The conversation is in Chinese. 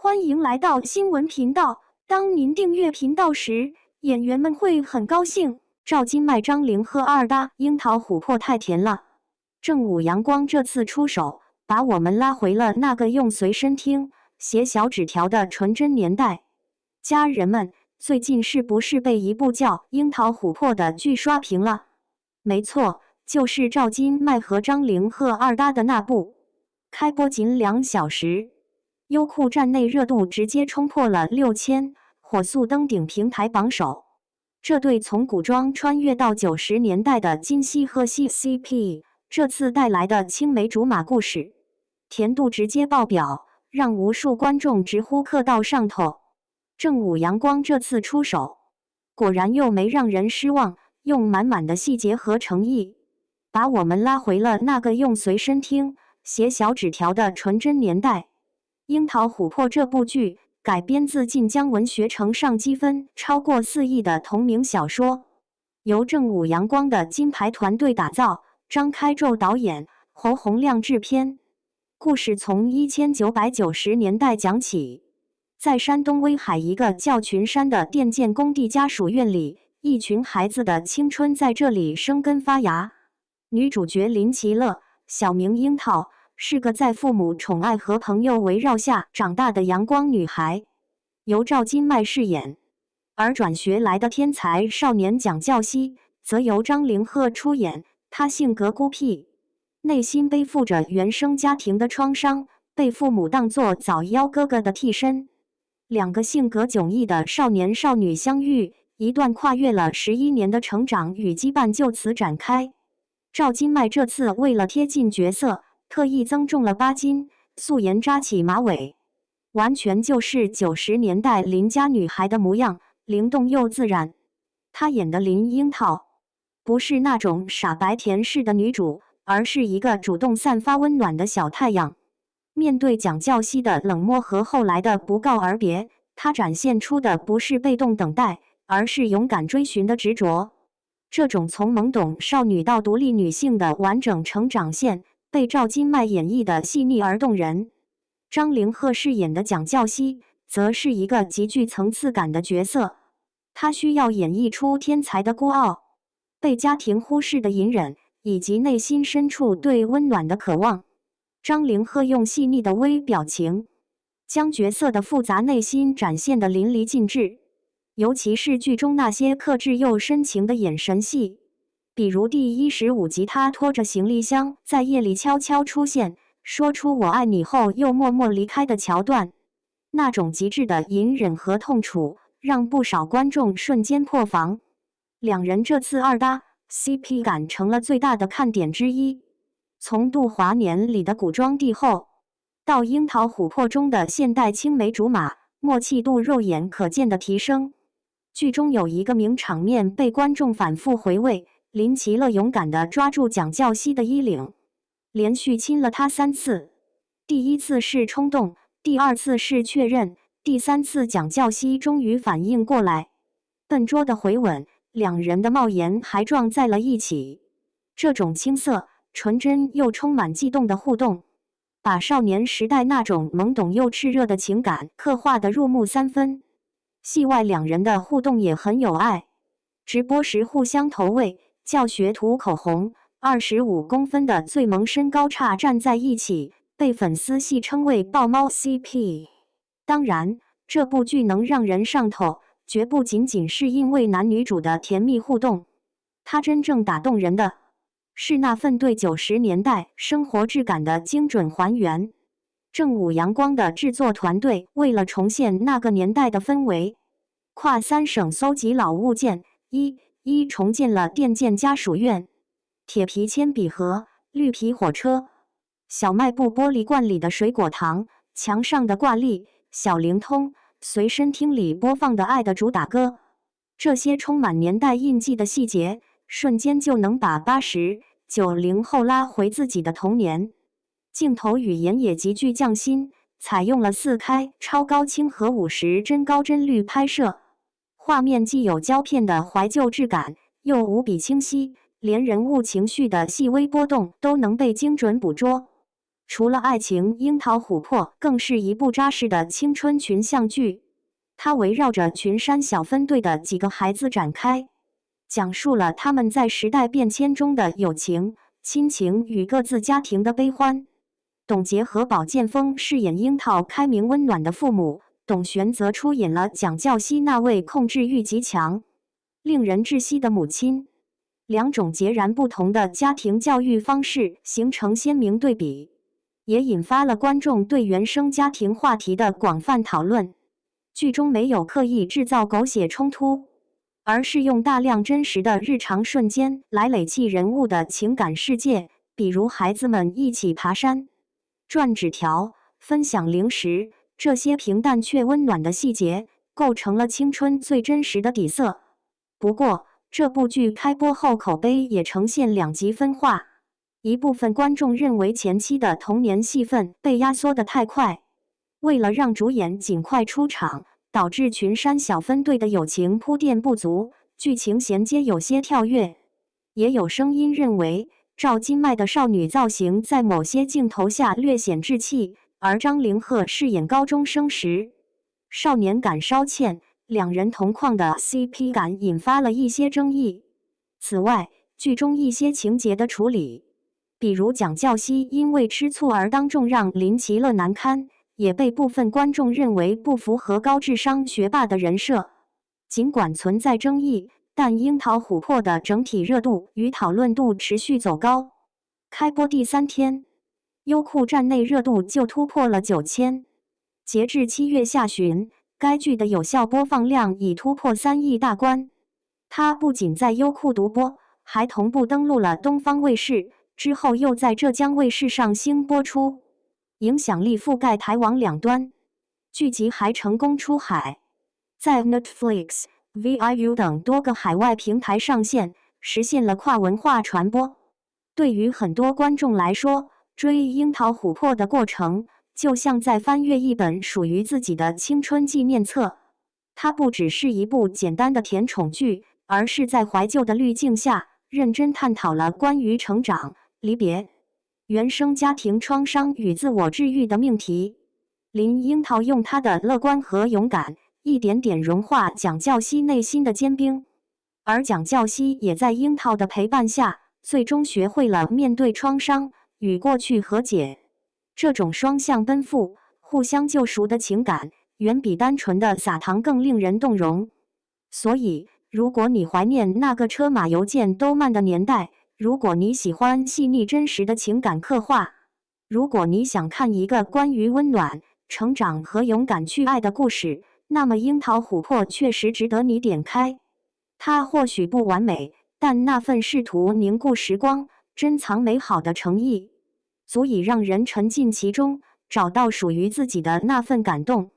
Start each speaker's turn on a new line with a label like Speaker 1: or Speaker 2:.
Speaker 1: 欢迎来到新闻频道。当您订阅频道时，演员们会很高兴。赵今麦、张凌赫二搭，樱桃琥珀太甜了。正午阳光这次出手，把我们拉回了那个用随身听、写小纸条的纯真年代。家人们，最近是不是被一部叫《樱桃琥珀》的剧刷屏了？没错，就是赵今麦和张凌赫二搭的那部。开播仅2小时，优酷站内热度直接冲破了6000，火速登顶平台榜首。这对从古装穿越到90年代的今夕和夕 CP， 这次带来的青梅竹马故事，甜度直接爆表，让无数观众直呼嗑到上头。正午阳光这次出手，果然又没让人失望，用满满的细节和诚意，把我们拉回了那个用随身听、写小纸条的纯真年代。樱桃琥珀这部剧改编自晋江文学城上积分超过4亿的同名小说，由正午阳光的金牌团队打造，张开宙导演，侯洪亮制片。故事从1990年代讲起，在山东威海一个叫群山的电建工地家属院里，一群孩子的青春在这里生根发芽。女主角林其乐，小名樱桃，是个在父母宠爱和朋友围绕下长大的阳光女孩，由赵今麦饰演。而转学来的天才少年蒋教熙则由张凌赫出演。他性格孤僻，内心背负着原生家庭的创伤，被父母当作早夭哥哥的替身。2个性格迥异的少年少女相遇，一段跨越了11年的成长与羁绊就此展开。赵今麦这次为了贴近角色，特意增重了8斤，素颜扎起马尾，完全就是90年代邻家女孩的模样，灵动又自然。她演的林樱桃，不是那种傻白甜式的女主，而是一个主动散发温暖的小太阳。面对蒋教熙的冷漠和后来的不告而别，她展现出的不是被动等待，而是勇敢追寻的执着。这种从懵懂少女到独立女性的完整成长线，被赵今麦演绎的细腻而动人。张凌赫饰演的蒋教熙，则是一个极具层次感的角色。他需要演绎出天才的孤傲、被家庭忽视的隐忍，以及内心深处对温暖的渴望。张凌赫用细腻的微表情，将角色的复杂内心展现得淋漓尽致。尤其是剧中那些克制又深情的眼神戏，比如第15集他拖着行李箱在夜里悄悄出现，说出我爱你后又默默离开的桥段，那种极致的隐忍和痛楚，让不少观众瞬间破防。2人这次二搭 CP 感成了最大的看点之一。从杜华年里的古装帝后，到樱桃琥珀中的现代青梅竹马，默契度肉眼可见的提升。剧中有一个名场面被观众反复回味，林其乐勇敢地抓住蒋教熙的衣领，连续亲了他3次。第1次是冲动，第2次是确认，第3次蒋教熙终于反应过来，笨拙的回吻，2人的帽檐还撞在了一起。这种青涩、纯真又充满悸动的互动，把少年时代那种懵懂又炽热的情感刻画得入木3分。戏外2人的互动也很有爱，直播时互相投喂，教学涂口红，25公分的最萌身高差站在一起，被粉丝戏称为抱猫 CP。 当然，这部剧能让人上头，绝不仅仅是因为男女主的甜蜜互动，它真正打动人的是那份对90年代生活质感的精准还原。正午阳光的制作团队为了重现那个年代的氛围，跨3省搜集老物件，一重建了电建家属院、铁皮铅笔盒、绿皮火车、小卖部玻璃罐里的水果糖、墙上的挂历、小灵通、随身听里播放的《爱的主打歌》。这些充满年代印记的细节，瞬间就能把80、90后拉回自己的童年。镜头语言也极具匠心，采用了4K 超高清和50帧高帧率拍摄，画面既有胶片的怀旧质感，又无比清晰，连人物情绪的细微波动都能被精准捕捉。除了爱情，《樱桃琥珀》更是一部扎实的青春群像剧。它围绕着群山小分队的几个孩子展开，讲述了他们在时代变迁中的友情、亲情与各自家庭的悲欢。董洁和宝剑锋饰演樱桃开明温暖的父母，董璇则出演了蒋教熙那位控制欲极强、令人窒息的母亲。两种截然不同的家庭教育方式形成鲜明对比，也引发了观众对原生家庭话题的广泛讨论。剧中没有刻意制造狗血冲突，而是用大量真实的日常瞬间来垒砌人物的情感世界，比如孩子们一起爬山、转纸条、分享零食，这些平淡却温暖的细节，构成了青春最真实的底色。不过，这部剧开播后口碑也呈现两极分化，一部分观众认为前期的童年戏份被压缩得太快，为了让主演尽快出场，导致群山小分队的友情铺垫不足，剧情衔接有些跳跃。也有声音认为，赵今麦的少女造型在某些镜头下略显稚气，而张凌赫饰演高中生时，少年感稍欠，两人同框的 CP 感引发了一些争议。此外，剧中一些情节的处理，比如蒋教熙因为吃醋而当众让林奇乐难堪，也被部分观众认为不符合高智商学霸的人设。尽管存在争议，但《樱桃琥珀》的整体热度与讨论度持续走高。开播第3天，优酷站内热度就突破了9000。截至7月下旬，该剧的有效播放量已突破3亿大关。它不仅在优酷独播，还同步登陆了东方卫视，之后又在浙江卫视上星播出，影响力覆盖台网两端。剧集还成功出海，在 Netflix、VIU 等多个海外平台上线，实现了跨文化传播。对于很多观众来说，追《樱桃琥珀》的过程就像在翻阅一本属于自己的青春纪念册。它不只是一部简单的甜宠剧，而是在怀旧的滤镜下，认真探讨了关于成长、离别、原生家庭创伤与自我治愈的命题。林樱桃用她的乐观和勇敢，一点点融化蒋教熙内心的坚冰，而蒋教熙也在樱桃的陪伴下，最终学会了面对创伤，与过去和解。这种双向奔赴、互相救赎的情感，远比单纯的撒糖更令人动容。所以，如果你怀念那个车马邮件都慢的年代，如果你喜欢细腻真实的情感刻画，如果你想看一个关于温暖、成长和勇敢去爱的故事，那么《樱桃琥珀》确实值得你点开。它或许不完美，但那份试图凝固时光、珍藏美好的诚意，足以让人沉浸其中，找到属于自己的那份感动。